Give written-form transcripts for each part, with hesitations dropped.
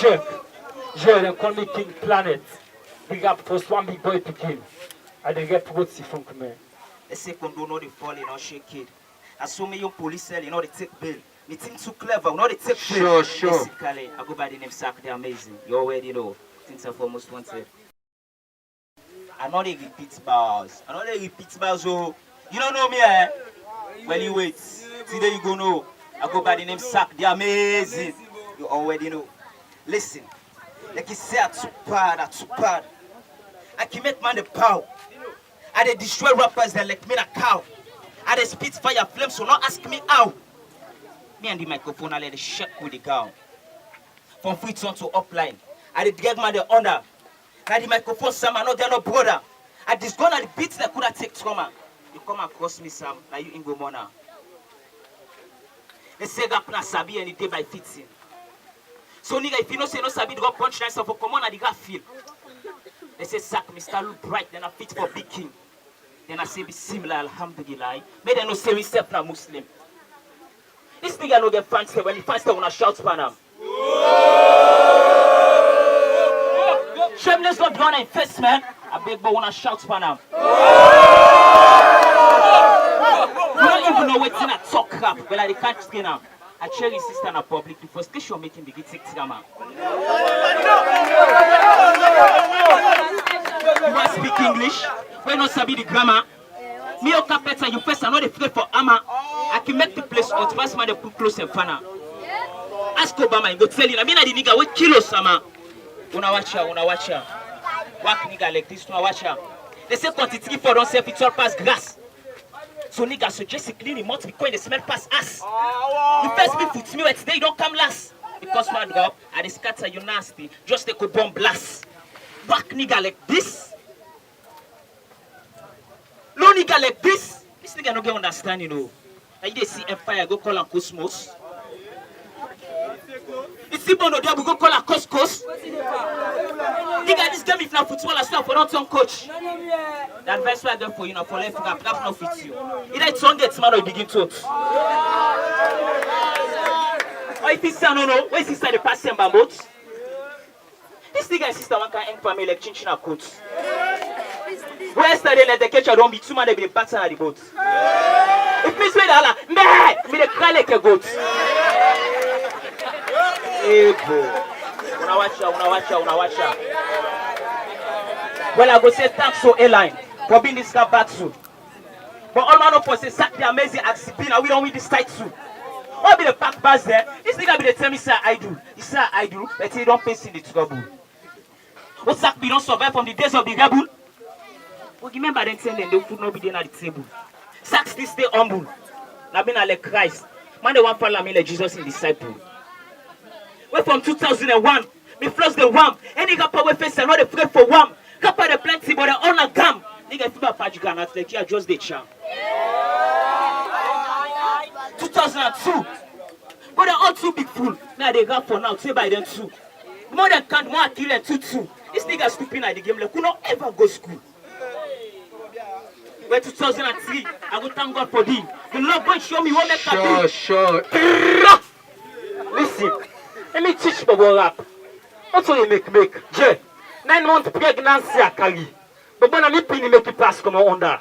check. Je dem call me King Planet. Big up for one big boy picking. I dey get what si funk man. They say condo no they fall, you know, shake it. Assume you police cell, you know, they take bail. Me think too clever, you know, they take bail. Sure. Basically, I go by the name Sack, they're amazing. You already know. Things are almost wanted. I know they repeat bars. Oh. You don't know me, eh? Well, you wait. Today you go know. I go by the name Sack, they're amazing. You already know. Listen. Like you say, I'm too bad. I can make man the power. I they destroy rappers that like me a cow. I they spit fire flames, so not ask me how. Me and the microphone, I let it shake with the gown. From free tone to upline. I did get man the honor. Now the microphone, Sam, I know they're no brother. I just gone at the beats that could have take trauma. You come across me, Sam, like you in Gomona. They say that na sabi any day by fitting. So nigga, if you know say no sabi, the punch nice of a common and the guy feel. They say sack Mr. Look bright, then I fit for big king. Then I say be similar, alhamdulillah. May they no say we step na Muslim. This nigga no get fancy when he fancy wanna shout panam. Shameless not gonna in face, man. I beg but wanna shout panam. You don't even know what's in a talk crap, but I can't skin him. I cheer his sister in a public before station making the get drama. You want to speak English? When not sabi the grammar? Me or carpenter, you first are not afraid for armor. I can make the place out fast man they put close and fana. Ask Obama, he go tell you, I mean the nigga what kill sama. Una watch ya. Walk nigga like this, una watch ya. They say quantity for don't self it's all past grass. So nigga suggest to clean him out because they smell past us. You first be foot me today, you don't come last. Because man go up and they scatter you nasty, just they could bomb blast. Back nigga like this. No nigga like this. This nigga no get understand, you know. Like they see Empire, go call on Cosmos. You see Bono there, we go call on Coscos. Nigga, this game if not football as well for not some coach. The advice I get for you, for life, that not fit you. Either it's on get man or you begin to. Or if you say no, where is this side the passing boat? This nigga and sister one can end for me like chinchina coat. Where study let the catcher don't be too many be the pattern at the boat. If me say that, me the cry like a goat. Hey bro, una watch ya. Well, I go say thanks to airline for being this car back soon. But all man of us say sack the amazing Axipina, we don't win this tight soon. What be the pack bars there? This nigga be the tell me sir I do. He say I do, but he don't face in the trouble. What sack be don't survive from the days of the rebel? But remember them saying them food not be there at the table. Sack still stay humble. Now be like Christ. Man they want follow me like Jesus in disciple. Wait from 2001, me flush the worm. Any rapper we face another afraid for worm. Rapper the plenty but they all a gum. Nigga if you are you cannot like you just the charm. 2002. But they all too big fool. Now they rap for now, say by them too. More than can't more kill them two. This nigga stupid at the game like could not ever go school. Well 2003, I go thank God for thee. The Lord God show me what make I do. Sure. Listen. Let me teach you about rap. That's what you make. Jay, 9 months pregnancy I carry. But when I make it pass come under.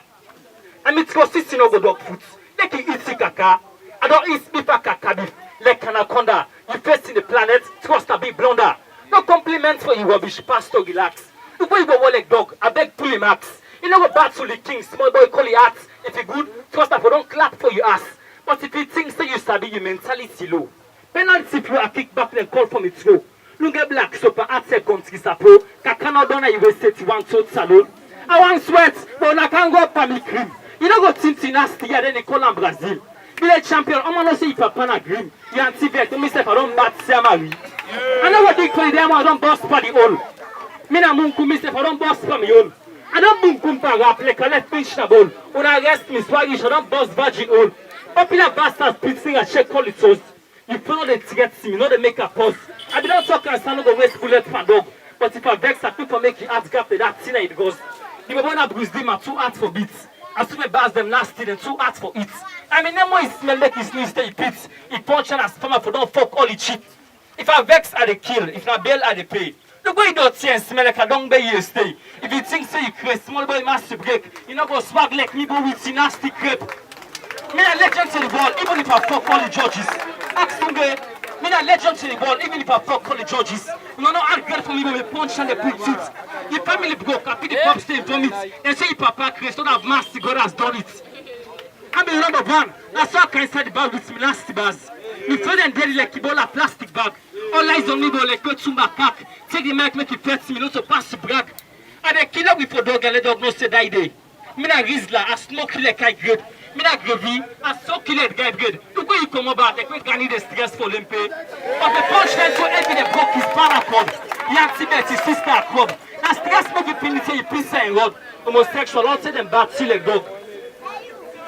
I mean, go sit in over dog food. Like you eat kaka. I don't eat beef kaka beef. Like anaconda. You first in the planet, trust a big blunder. No compliments for you rubbish, pastor relax. You go like dog, I beg pull him axe. You know what battle the king, small boy call it axe. If you good, trust that for don't clap for your ass. But if you think say you study, your mentality low. Penalty if you are kick back and call from its throw. Look at black so per at country sapo. Kakana dona you will say one tot salon. I want sweat, but I can't go up for me cream. You don't go tinty nasty here, then they call on Brazil. Be like champion, I'm gonna say if a pan green. You anti-vet, me say if I don't bat Samari. I know what they call them, I don't bust for the hole. Me na munku, me say if I don't bust for me own. I don't boom boom for rap like a left pinch na ball. When I arrest me, swaggish, I don't bust virgin hole. Popular bastards, pitching and check all the toes. You follow the ticket see me, not the make a pause. I be not talking and stand go waste bullet for dog. But if I vex, I people make the art gap with that thing it goes. You go wanna bruise them are 2 hearts for beats. As soon as bars them nasty, then 2 hearts for it. I mean, no more he smell like his knees stay pits. He punch and as farmer for don't fuck all the cheat. If I vex, I dey kill. If not bail, I dey pay. The way you don't see and smell like I don't pay you stay. If you think say you crazy, small boy must break. You not go swag like me, go with nasty crepe. Me a legend to the ball, even if I fuck all the judges. Ask him there. Me a legend to the ball, even if I fuck all the judges. You know, not great for me when we punch and they put it. The family broke, I pick the pop stay done it. They say Papa Chris don't have master, God has done it. I'm the number one. That's why I can inside the bag with me nasty bars. Me throw them dead like Ebola plastic bag. All eyes on me, but like go to my pack. Take the mic, make it fetch me, not to pass the brag. And they kill up with a dog and let dog know say die day. Me na Rizla, I smoke like I grade. Me na gravy, I so kill it guy grade. Look where you come about, like we can need the stress for Olympe. But the punchline so heavy they broke his banner club. Yancy bet his sister club. Now stress make you pin say you piece and rod. Homosexual, all say them bad till like dog.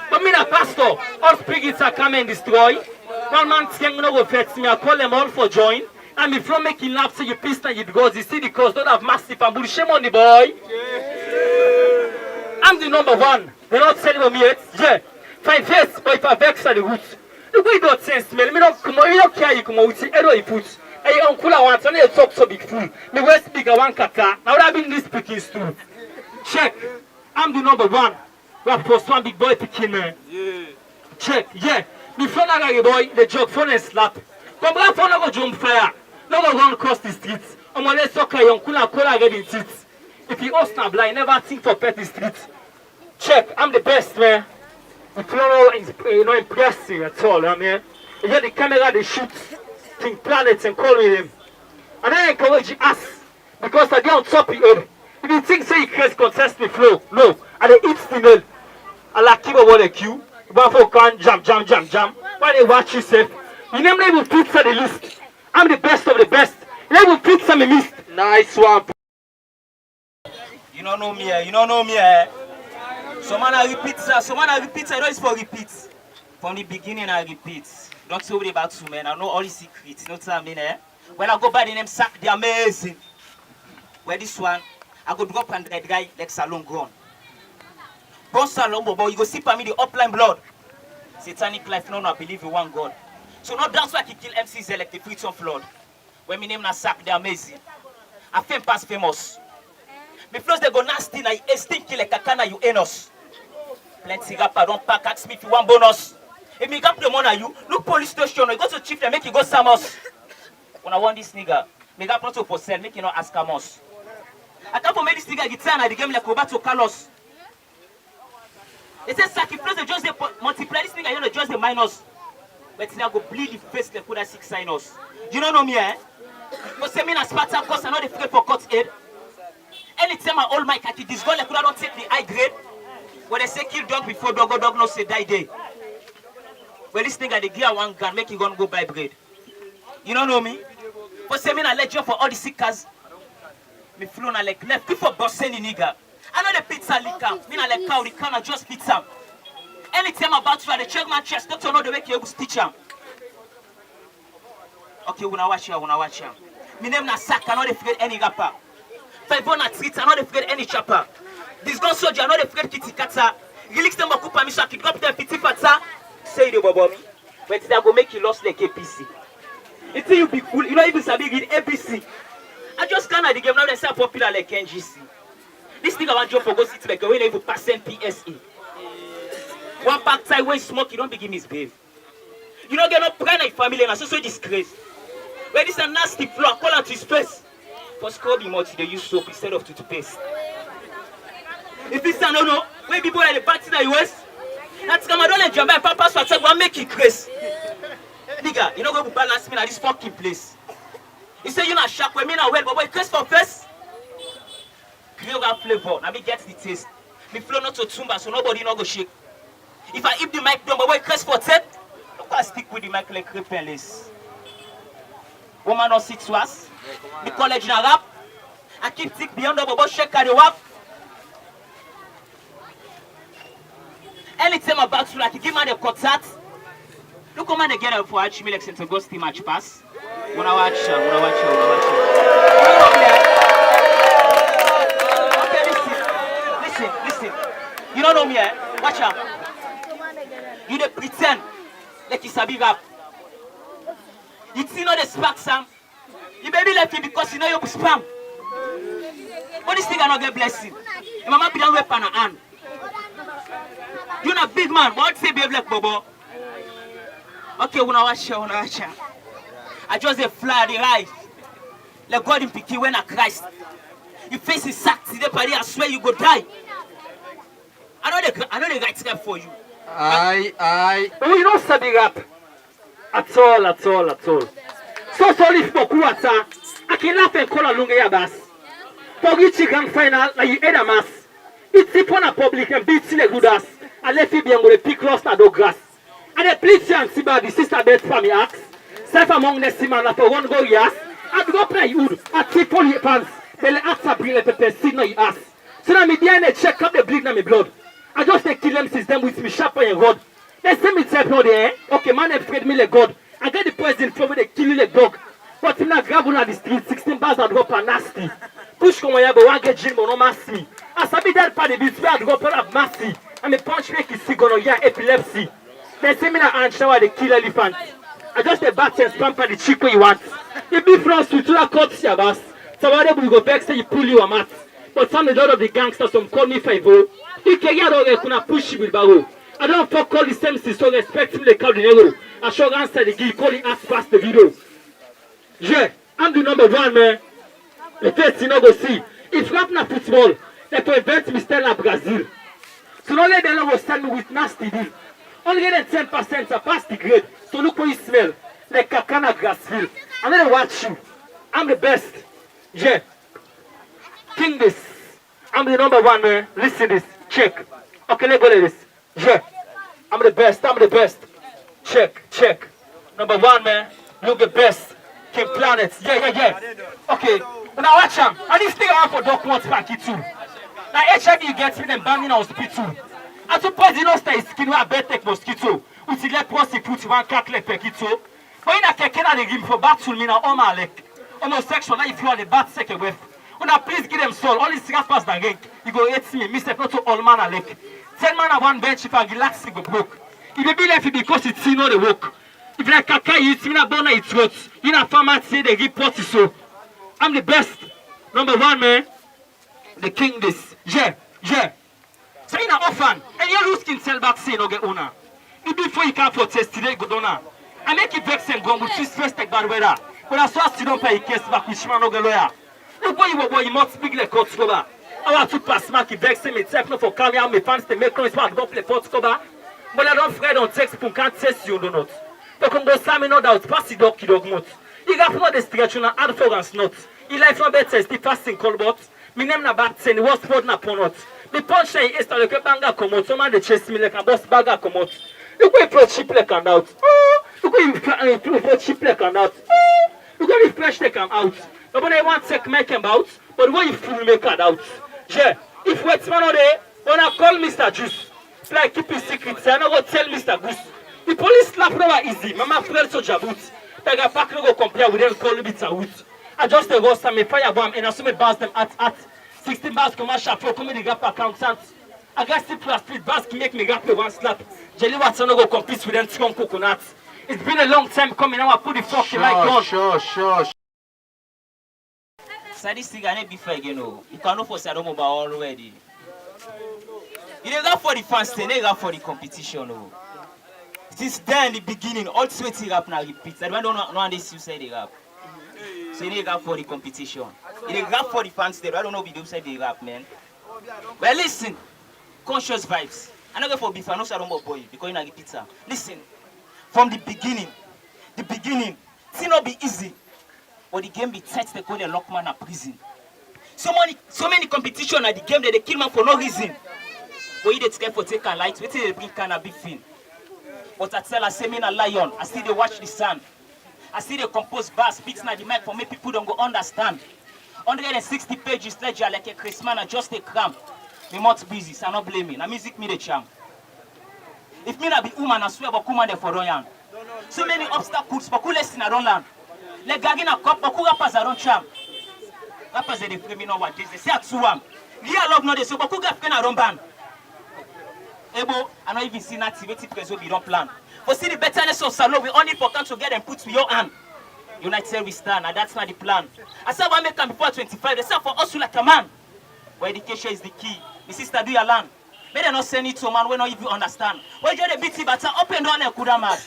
But me na pastor, all spirits are come and destroy. One man saying no go fetch me, I call them all for join. And if from making laugh say you piss and you goes, you see the cause don't have massive and bullshit on the boy. I'm the number one. They're not selling me yet. Yeah. Fine face, but if I vex at the roots. The way you don't sense me, me don't come you don't care you come out with the error you put. Hey uncle I want and you talk so big fool. Me west speak I want kata. Now that been this speaking too. Check. I'm the number one. Rap post one big boy picking man. Yeah. Check, yeah. Me phone a boy, the jog phone and slap. Come back phone go jump fire. No go run across the streets. I'm gonna let soccer young cool and cola get in teeth. If you us not blind, never think for petty streets. Check, I'm the best man. If you know impressing at all, I mean. You get the camera they shoot think planets and call with them. And I encourage you ask because I get on top of it. If you think say you can contest me flow, no. And they eat still. I like keep a wall like you. Before can jam. Why they watch yourself? You never even pizza the list. I'm the best of the best. You never pizza me list. Nice one. You don't know me, you don't know me, eh? Some man I repeat, some man I repeat, I know it's for repeat. From the beginning I repeat. Don't worry about you, man. I know all the secrets. You know what I mean, eh? When I go by the name Sack, they're amazing. Where this one, I go drop on that guy like Salon Grown. Bon Salon, boy, you go see for me the upline blood. Satanic life, no, I believe in one God. So no that's why I can kill MCs like the freedom flood. When my name na Sack, they're amazing. I fame past famous. My flows they go nasty, na you stink like Kakana, you enos. Plenty rapper don't pack, ask me if you want bonus. If me got the money, you look police station, you go to chief and make you go Samos. When I want this nigga, me got pronto for sale, make you not ask Amos. I can't for me this nigga guitar and the game like Roberto Carlos. They say Sack, if they just multiply this nigga, you know just the minus. But now go bleed the face like put that 6 signals. You don't know me, eh? But say me na Sparta cause I know they afraid for cut head. Anytime I hold my khaki, this gun like I don't take the high grade. When they say kill dog before dog no say die day. Well this nigga they give one gun, make you gun go buy bread. You don't know me? But say me na legend for all the sickers. Me flow na like left before boss any nigga. I know the pizza liquor. Me na like cow, the can I just pizza. Anytime I'm about to try to check my chest, don't know the way you will stitch him. Okay, when I watch you. My name na Sack, I know they forget any rapper. 5 on a treat, I know they forget any chopper. This gun soldier, I know they forget kitty kata. Relix them up and I can drop them pity fata. Say the bobo me. But that go make you lost like APC. You think you be cool, you know even sabi read APC. I just can't at the game now they say popular like NGC. This nigga want jump for go sit like a winner even pass PSE. One back side when smoke, you don't begin misbehave. You don't get no pride in family and so disgrace. Where this a nasty floor, call out his face. For scrub emoji, they use soap instead of toothpaste. If this a no, when people are the party in the US, that's come I don't let Jamaica Papa Swat go make it crazy. Nigga, you know go balance me at this fucking place. You say you not shock when me not well, but boy, crazy for first. Real flavor, now me get the taste. Me flow not to tumba, so nobody not go shake. If I hit the mic down, but boy, crazy for tape. I stick with the mic like repellers. Woman not 6 was. The college na rap. I keep thick beyond the bubble shake at the wap. Anytime about to like give man the contact. Look how man they get up for Archie Milexen to go steam match pass. Wanna watch you. Okay, listen. You don't know me, eh? Watch out. You dey pretend like it's a big rap. You see no the spark Sam. You baby left you because you know you spam. But this thing cannot get blessing. Your mama be done with pan hand. You're not big man. What say baby like Bobo? Okay, when I watch you, I just a fly the rise. Let God in picky when I Christ. You face his sack today, party, I swear you go die. I know the right step for you. Aye. Oh, you don't study rap. At all. So sorry for Kuata. I can laugh and call a lunga bass. For which you can final, like you ate a mass. It's tip on a public and beats in a good ass. I left you behind with a pick lost at the grass. And the police and Siba, the sister bed for me axe. Self among the seaman for one go yes. I go play you. I tip on your pants. They let us bring a pepper seed on your ass. So now me DNA check up the bleed in my blood. I just take kill them system with me sharp on your rod. They send me tap no there. Okay, man, afraid me like God. I get the president from where they kill you like dog. But him not grab on the street, 16 bars and drop a nasty. Push come on here, but one get gym, but no mercy. As I be that party, this way I drop on of mercy. And me punch make his cigar on here, epilepsy. They say me not answer why they kill elephant. I just a bat and spam for the chick where you want. You be France with two cuts your boss. Somebody will go back say you pull you a mat. But some of the gangsters some call me 5-0. You can get all gonna push you with barrow. I don't fuck call the same so respect him the call the negro. I show answer the give call the ass past the video. Yeah, I'm the number one man. The first you know go see. If rap na football, they prevent me staying in Brazil. So don't let them go stand me with nasty deal. Only get them 10% to pass the grade. So look what you smell. Like Kakana grass field. I'm gonna watch you. I'm the best. Yeah. King this. I'm the number one man. Listen this. Check. Okay, let's go like this. Yeah. I'm the best. Check. Number one man. Look the best. King Planet. Yeah. Okay. Now watch him. I need to stay around for documents back too. Now HIV gets me them banning hospital. I suppose you know stay skin where I bet take mosquito. Uti let posi put one crack like pekito. But in a keke na they give for battle me now all my like. Homosexual now if you are the bat second with. Una please give them soul. All these rappers that gang. You go hate me. Mr. Not to all man like. 10 man at one bench if I relax you go broke. If you be left because it's you know the work. If like kaka you it's me na bona it throat. You na farmer say they report it so. I'm the best. Number one man. The king this. Yeah. So in an orphan, and you lose skin sell back say no get owner. If before you can't protest today, go down. I make it vex and gone with this first take bad weather. But I saw you don't pay case back with man no get lawyer. Look why you must speak like court cover. I want to pass mark vex me type no for carry out my fans to make noise back don't play port cover. But I don't afraid on text pour can't test you do not. But come go Sammy no doubt pass the dog not. You got no the stretch on add for us not. You life no better the fasting call bot. Me name na bad ten was sport na ponot. The punch is to the banga come out. Someone they chase me like a boss bagger come out. Look where you put cheap like and out. Look where you put cheap like and out. Look where you fresh like and out. Nobody wants to make him out, but where you full make it out. Yeah, if what's man on there, when I call Mr. Juice, it's like keep his secret. I don't go tell Mr. Goose. The police slap over easy. Mama friend so jabut. They got back no go compare with them call me Mr. Wood. I just go some fire bomb and I assume bounce them at 16 bars commercial for comedy gap accountant. I got simple split bars to make me gap one slap. Jelly Watson no go compete with them strong coconuts. It's been a long time coming now I put the fucking light on. Sure. So this thing I need before again, no. You cannot force I don't move already. You don't go for the fans, they don't go for the competition, no. Since then, in the beginning, all sweaty rap now repeats. I don't know this you say the rap. So you need to go for the competition. You need to go for the fans there. I don't know if you say the rap, man. But listen, conscious vibes. I don't go for beef, I know I don't go boy because you know the pizza. Listen, from the beginning, it's not be easy. But the game be tight, they call the lock man in prison. So many competition at the game that they kill man for no reason. But you dey scared for take a light, wait till they bring can a big thing. But I tell I say me a lion, I still they watch the sun. I still they compose bars, beats na the mic for me people don't go understand. 160 pages ledger like a Christmas and just a cram. Me not busy, so I not blame me. Na music me the charm. If me na be woman, I swear but woman they for Royan. So many obstacles, but who listen I don't learn. Like gagging a cup, but who rappers I don't charm. Rappers they free me know what this. They say at 2 am. Real love no they so but who get friend I don't ban. Ebo, I don't even see that activity because we don't plan. But see the betterness of Salon, we only important to get them put to your hand. United we stand, and that's not the plan. I said, I make them before 25. They said, for us, like a man, where education is the key. The sister, do your land. May they not send it to a man when not even understand. When you're the BT, but up and down, could have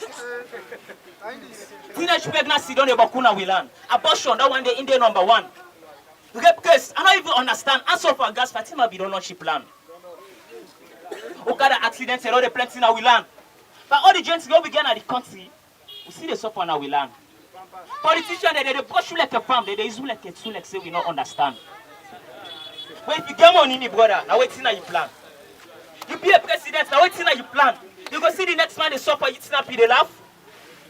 teenage pregnancy, don't ever kuna we learn. Abortion, that one day in the number one. Rape case, I don't even understand. Answer for gas, Fatima, be don't know she plan. Okada accidents, and all the plenty now we learn. But all the gents go begin at the country, we see the suffer now we learn. Politicians, they brush you like a farm, they use you like a tool, like say we don't understand. When if you get money, my brother, now wait till you plan. You be a president, now wait till you plan. You go see the next man, they suffer, you snap, they laugh.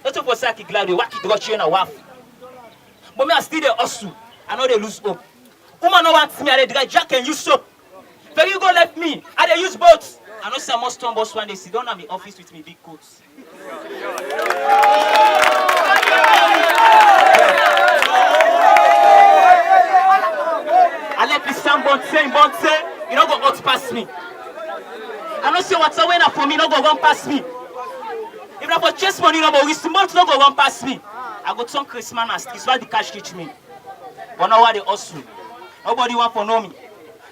Not for Saki glad, they whack it, watch you in a waff. But me, I still the hustle, I know they lose hope. Woman no wants me, I they dry jack and use soap. Then you go left me, I they use boats. I know some most boss one day sit down at my office with me big coats. I let me stand bonte, you don't go out past me. I don't see what's away for me, no go run past me. If I for chase money, no go risk month, no go run past me. I go turn Christmas and it's why the cash reach me. But now why they hustle? Nobody want for know me.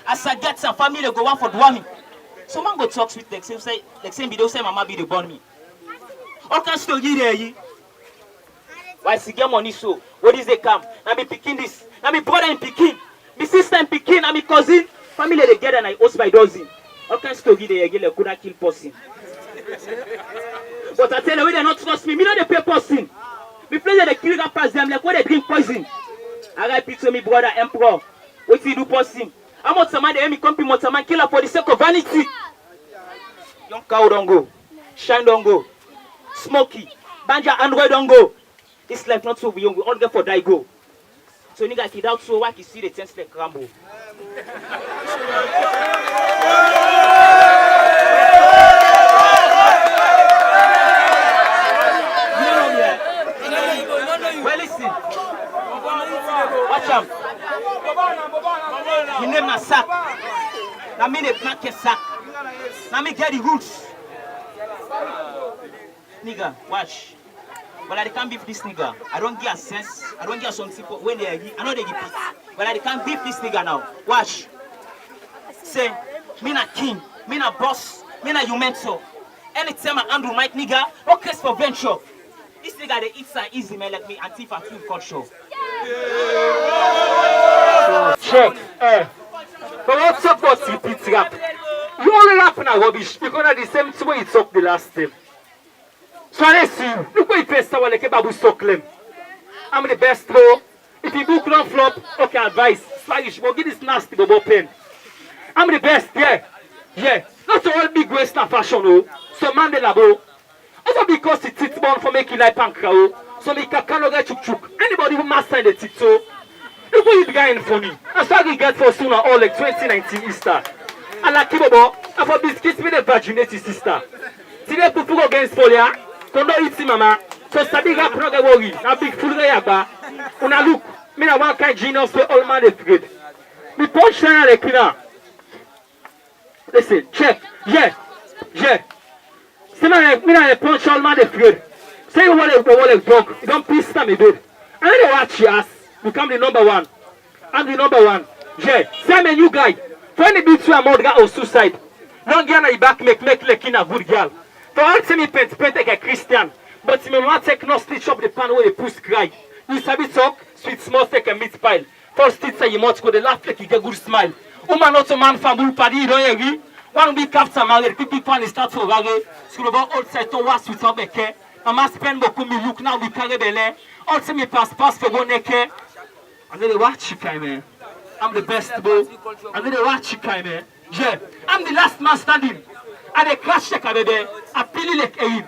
As I get some family, they go want for do me. So man go talk with like same video say mama be the born me. All can still give there. Why she get money so? What is they come? Now me picking this. Now me brother in picking. Me sister in picking. Now me cousin. Family together and I host by dozen. All can still give there. Like could I kill person? But I tell you, they not trust me. Me not the pay person. Me play they kill that pass them like when they drink poison. I got picture me brother emperor. What he do person? I'm not somebody they me come to Motaman killer for the sake of vanity. Young cow don't go. Shine don't go. Smoky. Banja Android don't go. This life not so we young. We all get for die go. So nigga kid out so why you see the tense like Rambo. Well listen. Watch out. He name na sack. Na me the black sack. Na me get the roots. Nigga, watch. But I can't beef this nigga. I don't get a sense. I don't get some people when they agree. I know they give it. But I can't beef this nigga now. Watch. Say, me na king, me na boss, me na you mentor. Anytime I handle my nigga, no case for venture. This nigga they eat so easy man like me and thief and food culture. Check. But what's up with repeat rap? You only rap now rubbish because of the same way you talk the last time. So I see you. Look what you pay someone like a babu soklem. I'm the best bro. If you book don't flop, okay advice. Sluggish, but give this nasty bubble pen. I'm the best, yeah. Yeah. Not all big western fashion, oh. So Mandela bro. Also because it's tit born for making like pancra, oh. So me can get chuk chuk. Anybody who master in the tit so. Look what you began for me. That's what we get for sooner all like 2019 Easter. And like Kibobo, I for biscuits with the virginity sister. Today people go against Folia. Kondo iti mama. So sabi rap no get worry. Na big full yagba. Una look. Me na one kind genius for all man afraid. Me punch down the cleaner. Listen, check. Yeah. Say me na punch all man afraid. Say you want a dog. You don't piss me dude. I don't watch your ass. Become the number one. I'm the number one. Yeah. Say I'm a new guy. For any beat to a murder or suicide. One girl na back make like in a good girl. For all say me paint like a Christian. But me want take no stitch up the pan where the puss cry. You sabi talk, sweet small steak and meat pile. First stitch say you must go the laugh like you get good smile. Woman not a man from bull paddy, you don't agree? 1 week after married, people pan start for raggy. School about old side to was without a care. Mama spend beaucoup me look now we carry belay. All say me pass for go neke. I'm gonna watch you man. I'm the best bro. I'm gonna watch you man. Yeah, I'm the last man standing. And they crash check a baby. I feel like a him.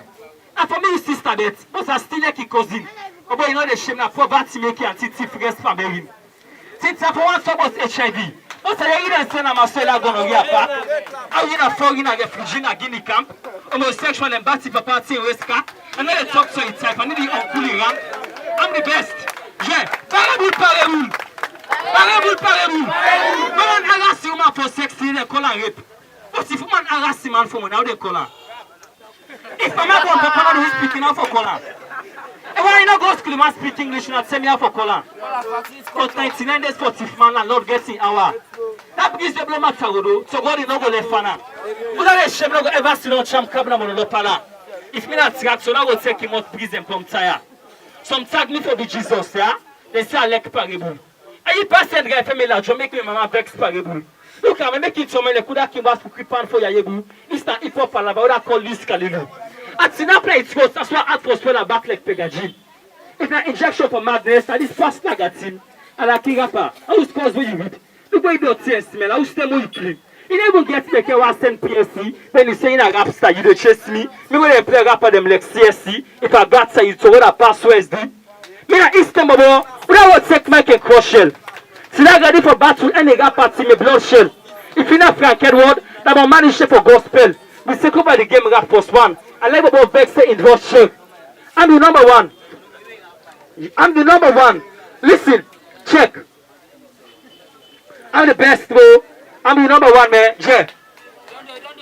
And for me, sister bet, but I still like a cousin. Oh boy, you know the shame na poverty make you and titi fresh from him. Since I want to talk about HIV. But I didn't say I'm a seller gonna get back. I didn't fall in a refugee in a Guinea camp. Homosexual and batty for party in West Cat. And then I talk to it type. I need the uncle ram. I'm the best. Yeah. Parabul. No one harass a woman for sex, they call her rape. But if woman harass a man for money, how they call her? If I'm not going to call her, who's speaking out for call her? And why you not go to school, you must speak English, you not send me out for Kolan. But 99 days for Tifman and Lord gets in hour. That gives the blow so God is not going to let Fana. But I shall not ever see no champ cabin on the Pala. If me not tag, so I will take him out prison from tire. Some tag me for the Jesus, yeah? They say I like parable. And you pass that guy for me, like, you make me mama vex parable. Look, I'm making some money, could I keep us to keep on for Yayebu? It's not hip hop, but I call this Kalilu. At Sinapla, it's goes, that's why I was when I back like Pegajin. If an injection for madness, and this fast like a team, and I king up, I was cause what you read. Look why you don't test me, I will stay more clean. You never get to the was send PSC, when you say in a rap star, you don't chase me. Me when I play rapper them like CSC, if I got say you to what I pass SD. Me a Eastern Bobo, but I will take Mike and Cross Shell. See I got it for battle, any rapper team, me blood shell. If you not Frank Edward, that will manage for gospel. We take over the game rap post one. I like about Vex in Russia. I'm the number one. I'm the number one. Listen, check. I'm the best, bro. I'm the number one, man. Yeah.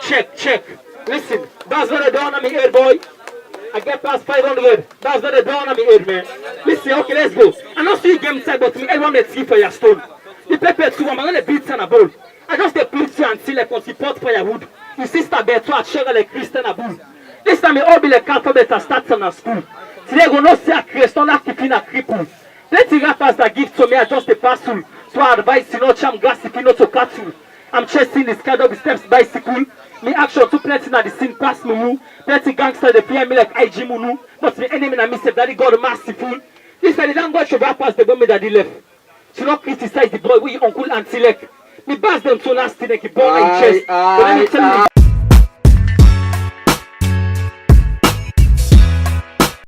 Check. Listen, that's what I done on me head, boy. I get past 500. That's what I done on me head, man. Listen, okay, let's go. I don't see game side, but me, everyone let's see for your stone. The pepper too, I'm gonna beat on a ball. I just the put you until I can support firewood. Your sister better to share like Christian Abu. This time, all be like alphabet and start from school. Today, we not see a Christian that keep in a cripple. Plenty rappers that give to me are just a parcel. So I advise you not jam gas if you not to cattle. I'm chasing this kind of steps bicycle. Me action to plenty na the scene pass me. Plenty gangster they fear me like IG Munu. But me enemy na me say daddy God merciful. This is the language of rappers they go me daddy left. To not criticize the boy with your uncle and select. Me bass them so nasty like a ball in chest. But let me tell you.